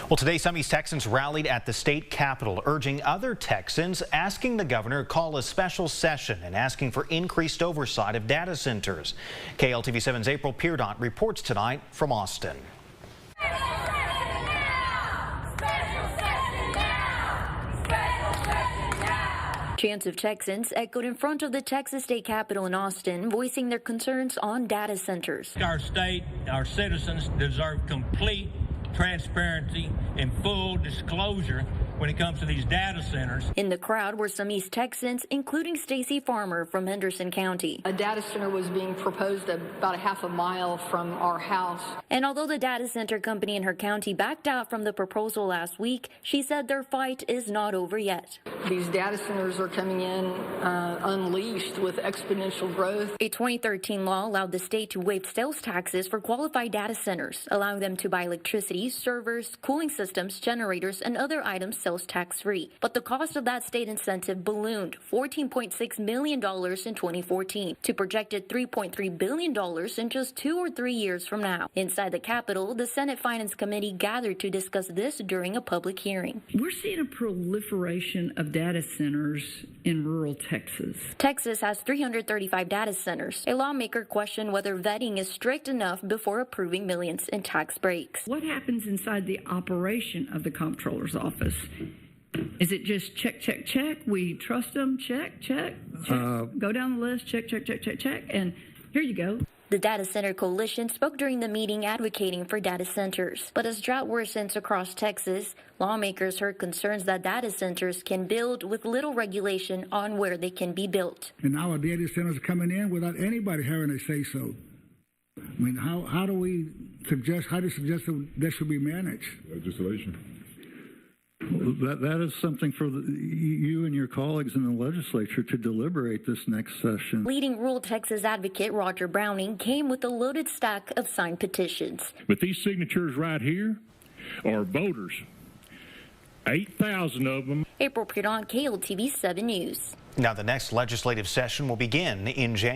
Well, today some East Texans rallied at the state capitol, urging other Texans, asking the governor to call a special session and asking for increased oversight of data centers. KLTV7's April Peardot reports tonight from Austin. Chants of Texans echoed in front of the Texas state capitol in Austin, voicing their concerns on data centers. Our state, our citizens deserve complete transparency and full disclosure when it comes to these data centers. In the crowd were some East Texans, including Stacy Farmer from Henderson County. A data center was being proposed about a half a mile from our house. And although the data center company in her county backed out from the proposal last week, she said their fight is not over yet. These data centers are coming in unleashed with exponential growth. A 2013 law allowed the state to waive sales taxes for qualified data centers, allowing them to buy electricity, servers, cooling systems, generators, and other items sales tax-free. But the cost of that state incentive ballooned $14.6 million in 2014 to projected $3.3 billion in just 2 or 3 years from now. Inside the Capitol, the Senate Finance Committee gathered to discuss this during a public hearing. We're seeing a proliferation of data centers in rural Texas. Texas has 335 data centers. A lawmaker questioned whether vetting is strict enough before approving millions in tax breaks. What happens inside the operation of the comptroller's office? Is it just check, check, check? We trust them, check, check, check. Go down the list, check, check, check, check, check, and here you go. The Data Center Coalition spoke during the meeting advocating for data centers. But as drought worsens across Texas, lawmakers heard concerns that data centers can build with little regulation on where they can be built. And now our data centers are coming in without anybody having a say-so. I mean, how do you suggest that that should be managed? Legislation. Well, that is something for you and your colleagues in the legislature to deliberate this next session. Leading rural Texas advocate Roger Browning came with a loaded stack of signed petitions. But these signatures right here are voters, 8,000 of them. April Peardot, KLTV 7 News. Now the next legislative session will begin in January.